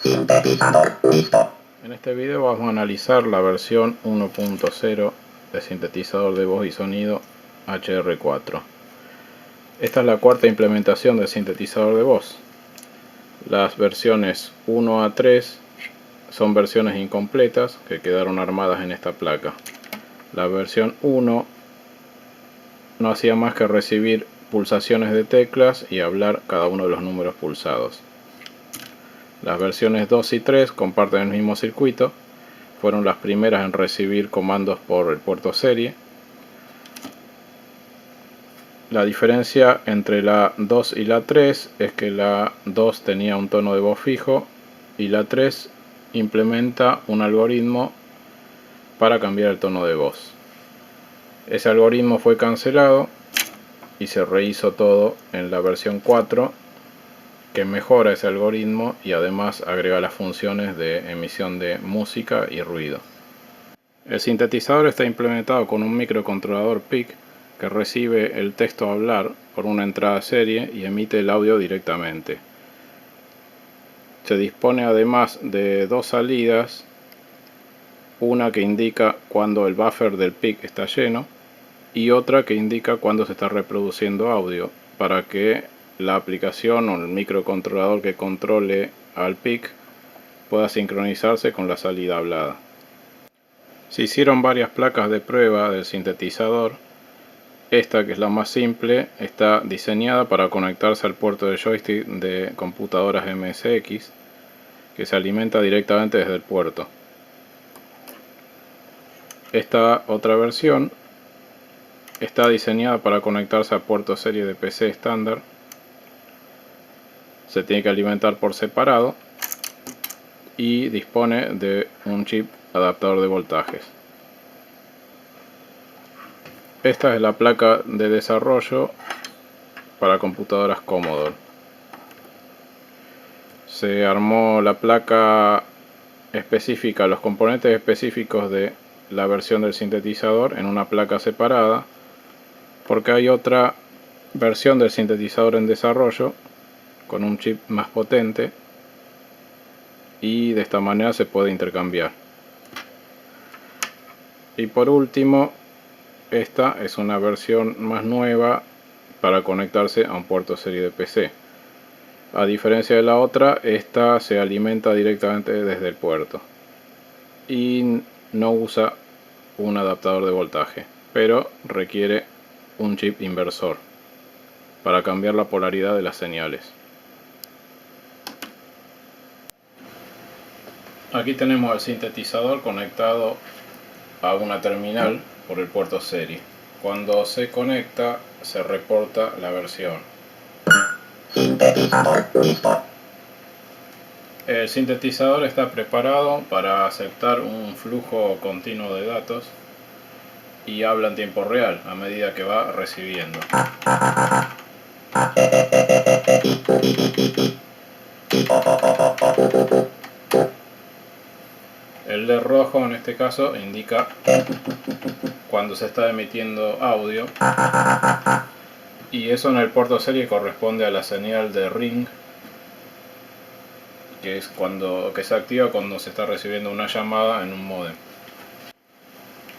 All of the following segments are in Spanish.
Sintetizador listo. En este video vamos a analizar la versión 1.0 de sintetizador de voz y sonido HR4. Esta es la cuarta implementación del sintetizador de voz. Las versiones 1 a 3 son versiones incompletas que quedaron armadas en esta placa. La versión 1 no hacía más que recibir pulsaciones de teclas y hablar cada uno de los números pulsados. Las versiones 2 y 3 comparten el mismo circuito, fueron las primeras en recibir comandos por el puerto serie. La diferencia entre la 2 y la 3 es que la 2 tenía un tono de voz fijo y la 3 implementa un algoritmo para cambiar el tono de voz. Ese algoritmo fue cancelado y se rehizo todo en la versión 4, que mejora ese algoritmo y además agrega las funciones de emisión de música y ruido. El sintetizador está implementado con un microcontrolador PIC que recibe el texto a hablar por una entrada serie y emite el audio directamente. Se dispone además de dos salidas, una que indica cuando el buffer del PIC está lleno y otra que indica cuando se está reproduciendo audio, para que la aplicación o el microcontrolador que controle al PIC pueda sincronizarse con la salida hablada. Se hicieron varias placas de prueba del sintetizador. Esta, que es la más simple, está diseñada para conectarse al puerto de joystick de computadoras MSX, que se alimenta directamente desde el puerto. Esta otra versión está diseñada para conectarse a puerto serie de PC estándar. Se tiene que alimentar por separado y dispone de un chip adaptador de voltajes. Esta es la placa de desarrollo para computadoras Commodore. Se armó la placa específica, los componentes específicos de la versión del sintetizador en una placa separada, porque hay otra versión del sintetizador en desarrollo con un chip más potente y de esta manera se puede intercambiar. Y por último, esta es una versión más nueva para conectarse a un puerto serie de PC. A diferencia de la otra, esta se alimenta directamente desde el puerto y no usa un adaptador de voltaje, pero requiere un chip inversor para cambiar la polaridad de las señales. Aquí tenemos el sintetizador conectado a una terminal por el puerto serie. Cuando se conecta, se reporta la versión. Sintetizador listo. El sintetizador está preparado para aceptar un flujo continuo de datos y habla en tiempo real a medida que va recibiendo. El LED rojo en este caso indica cuando se está emitiendo audio, y eso en el puerto serie corresponde a la señal de ring, que se activa cuando se está recibiendo una llamada en un módem.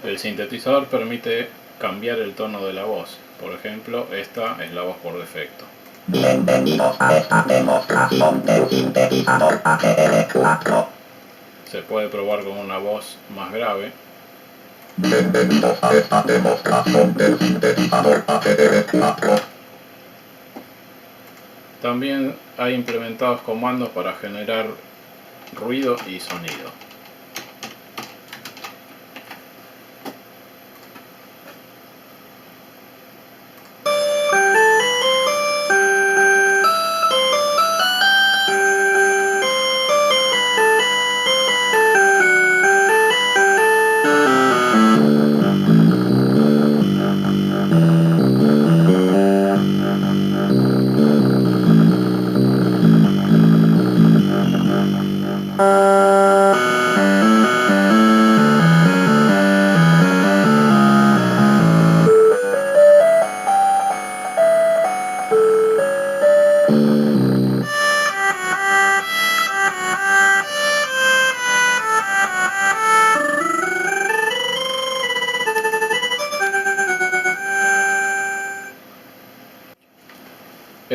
El sintetizador permite cambiar el tono de la voz. Por ejemplo, esta es la voz por defecto. Bienvenidos a esta demostración del sintetizador HR4. Se puede probar con una voz más grave. Bienvenidos a esta demostración del sintetizador HR4. También hay implementados comandos para generar ruido y sonido.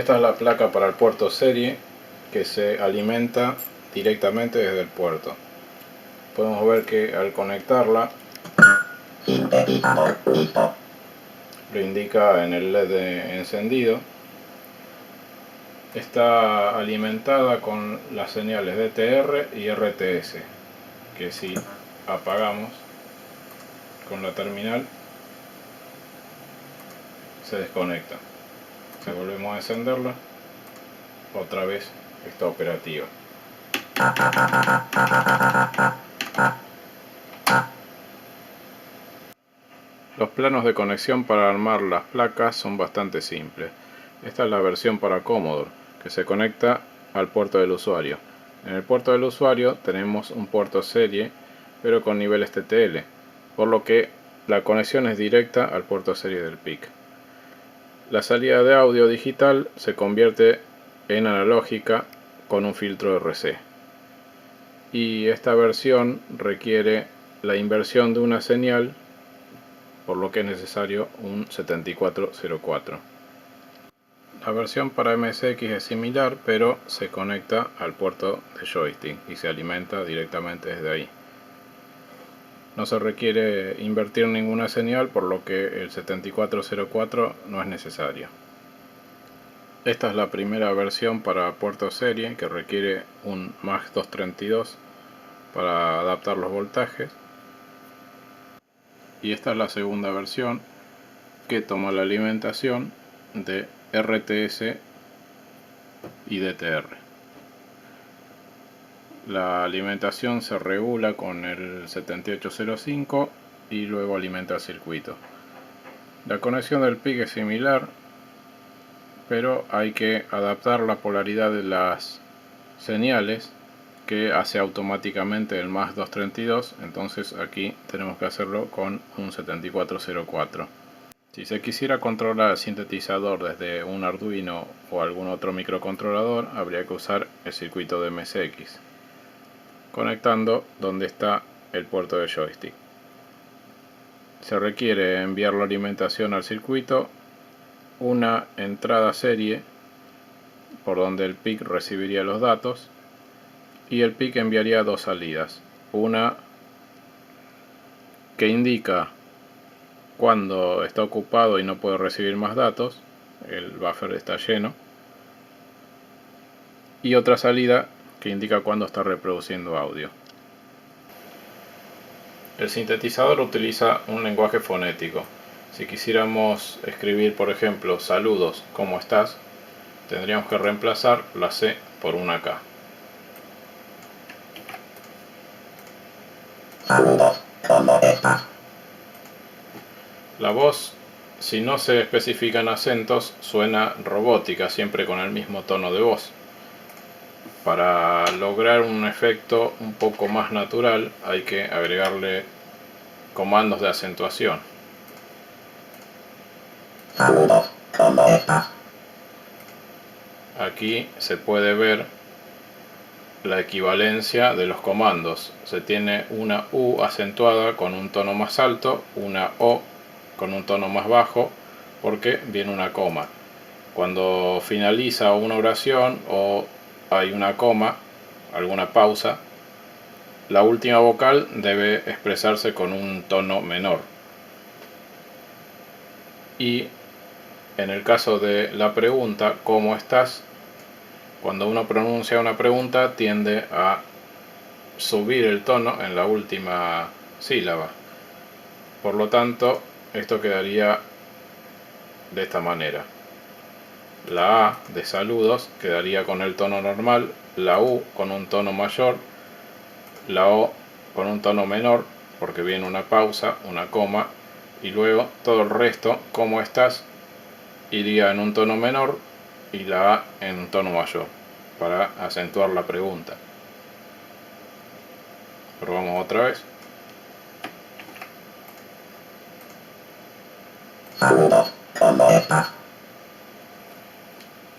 esta es la placa para el puerto serie que se alimenta directamente desde el puerto. Podemos ver que al conectarla Sintetizador listo. lo indica en el LED de encendido. Está alimentada con las señales DTR y RTS, que si apagamos con la terminal se desconecta. Si volvemos a encenderla, otra vez está operativa. Los planos de conexión para armar las placas son bastante simples. Esta es la versión para Commodore, que se conecta al puerto del usuario. En el puerto del usuario tenemos un puerto serie, pero con niveles TTL, por lo que la conexión es directa al puerto serie del PIC. La salida de audio digital se convierte en analógica con un filtro RC. Y esta versión requiere la inversión de una señal, por lo que es necesario un 7404. La versión para MSX es similar, pero se conecta al puerto de joystick y se alimenta directamente desde ahí. No se requiere invertir ninguna señal, por lo que el 7404 no es necesario. Esta es la primera versión para puerto serie, que requiere un MAX 232 para adaptar los voltajes. Y esta es la segunda versión, que toma la alimentación de RTS y DTR. La alimentación se regula con el 7805 y luego alimenta el circuito. La conexión del PIC es similar, pero hay que adaptar la polaridad de las señales, que hace automáticamente el MAX 232, entonces aquí tenemos que hacerlo con un 7404. Si se quisiera controlar el sintetizador desde un Arduino o algún otro microcontrolador, habría que usar el circuito de MSX, conectando donde está el puerto de joystick. Se requiere enviar la alimentación al circuito, una entrada serie por donde el PIC recibiría los datos, y el PIC enviaría dos salidas, una que indica cuando está ocupado y no puede recibir más datos, el buffer está lleno, y otra salida que indica cuando está reproduciendo audio. El sintetizador utiliza un lenguaje fonético. Si quisiéramos escribir, por ejemplo, saludos, ¿cómo estás?, tendríamos que reemplazar la C por una K. Saludos, ¿cómo estás? La voz, si no se especifican acentos, suena robótica, siempre con el mismo tono de voz. Para lograr un efecto un poco más natural, hay que agregarle comandos de acentuación. Saludos, ¿cómo estás? Aquí se puede ver la equivalencia de los comandos. Se tiene una U acentuada con un tono más alto, una O con un tono más bajo, porque viene una coma. Cuando finaliza una oración o hay una coma, alguna pausa, la última vocal debe expresarse con un tono menor. Y en el caso de la pregunta, ¿cómo estás?, cuando uno pronuncia una pregunta tiende a subir el tono en la última sílaba. Por lo tanto, esto quedaría de esta manera. La A de saludos quedaría con el tono normal, la U con un tono mayor, la O con un tono menor, porque viene una pausa, una coma, y luego todo el resto, ¿cómo estás?, iría en un tono menor y la A en un tono mayor, para acentuar la pregunta. Probamos otra vez. Saludos, ¿cómo estás?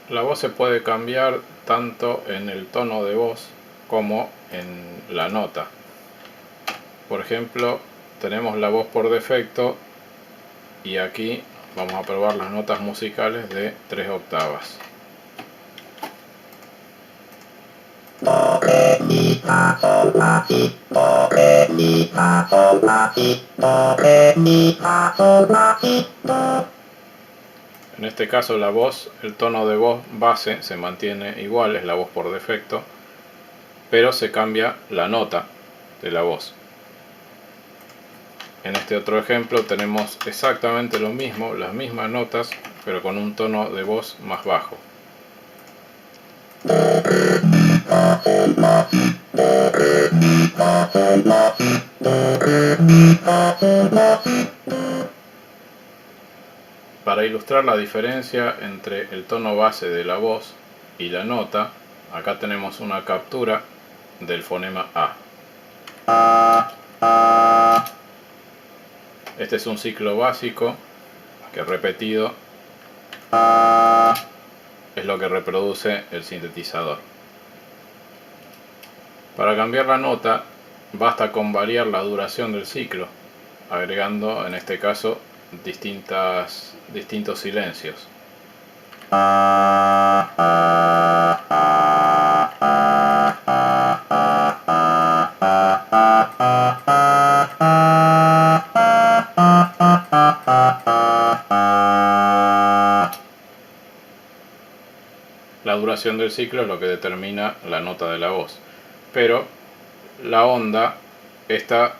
La voz se puede cambiar tanto en el tono de voz como en la nota. Por ejemplo, tenemos la voz por defecto y aquí vamos a probar las notas musicales de 3 octavas. mi, fa, sol, la, si, do, re, mi, fa, sol, la, si, do, re, mi, fa, sol, la, si, do. En este caso la voz, el tono de voz base se mantiene igual, es la voz por defecto, pero se cambia la nota de la voz. En este otro ejemplo tenemos exactamente lo mismo, las mismas notas, pero con un tono de voz más bajo. Para ilustrar la diferencia entre el tono base de la voz y la nota, acá tenemos una captura del fonema A. Este es un ciclo básico que repetido es lo que reproduce el sintetizador. Para cambiar la nota basta con variar la duración del ciclo, agregando en este caso distintos silencios. La duración del ciclo es lo que determina la nota de la voz, pero la onda esta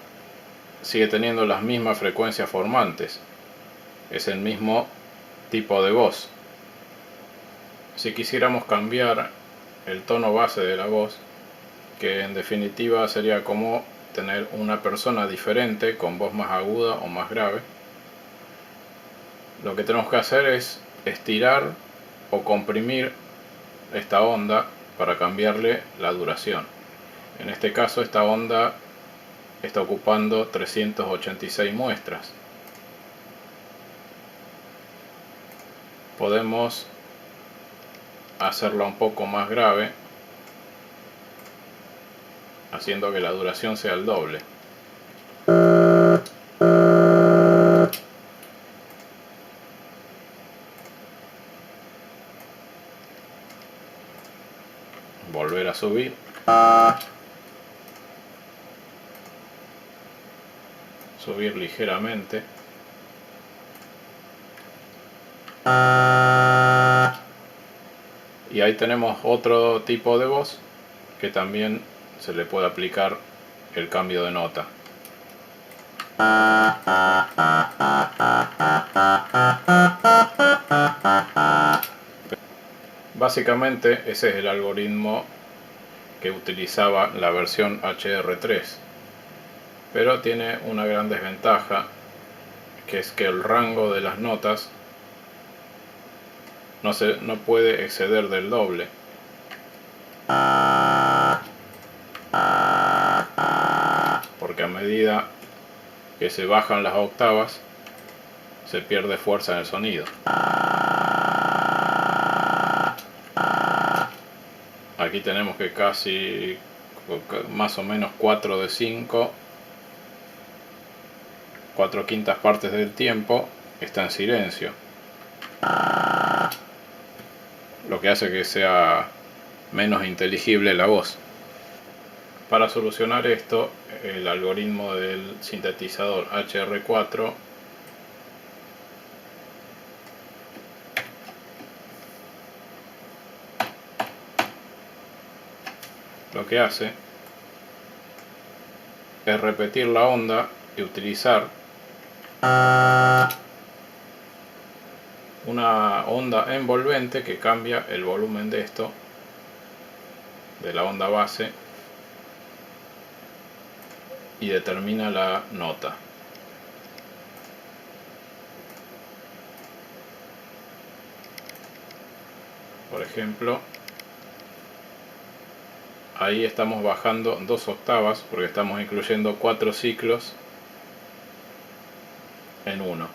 sigue teniendo las mismas frecuencias formantes, es el mismo tipo de voz. Si quisiéramos cambiar el tono base de la voz, que en definitiva sería como tener una persona diferente con voz más aguda o más grave, lo que tenemos que hacer es estirar o comprimir esta onda para cambiarle la duración. En este caso esta onda está ocupando 386 muestras. Podemos hacerla un poco más grave haciendo que la duración sea el doble. Volver a subir. Subir ligeramente. Y ahí tenemos otro tipo de voz que también se le puede aplicar el cambio de nota. Básicamente ese es el algoritmo que utilizaba la versión HR3, pero tiene una gran desventaja, que es que el rango de las notas no puede exceder del doble. Porque a medida que se bajan las octavas, se pierde fuerza en el sonido. Aquí tenemos que casi más o menos 4 de 5, 4/5 partes del tiempo está en silencio, lo que hace que sea menos inteligible la voz. Para solucionar esto, el algoritmo del sintetizador HR4 lo que hace es repetir la onda y utilizar una onda envolvente que cambia el volumen de esto, de la onda base, y determina la nota. Por ejemplo, ahí estamos bajando 2 octavas porque estamos incluyendo 4 ciclos en uno.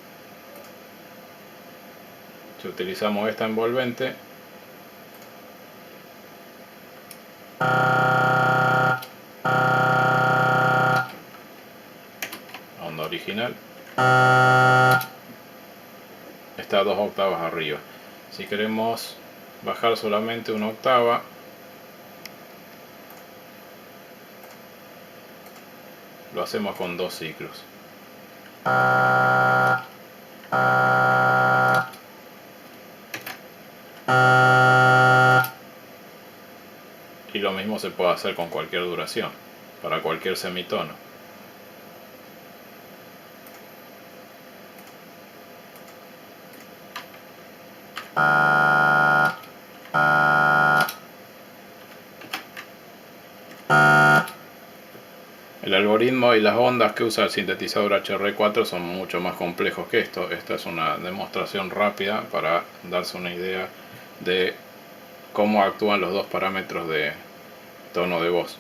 Si utilizamos esta envolvente, onda original, está 2 octavas arriba. Si queremos bajar solamente una octava, Lo hacemos con 2 ciclos. Y lo mismo se puede hacer con cualquier duración, para cualquier semitono. El algoritmo y las ondas que usa el sintetizador HR4 son mucho más complejos que esto. Esta es una demostración rápida para darse una idea de cómo actúan los dos parámetros de tono de voz.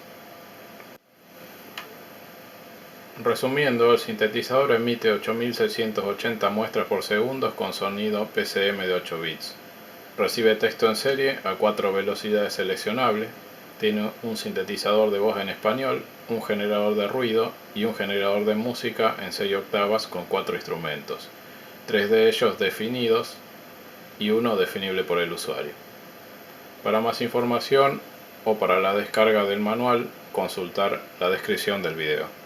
Resumiendo, el sintetizador emite 8680 muestras por segundo con sonido PCM de 8 bits. Recibe texto en serie a 4 velocidades seleccionables. Tiene un sintetizador de voz en español, un generador de ruido y un generador de música en 6 octavas con 4 instrumentos, 3 de ellos definidos y uno definible por el usuario. Para más información o para la descarga del manual, consultar la descripción del video.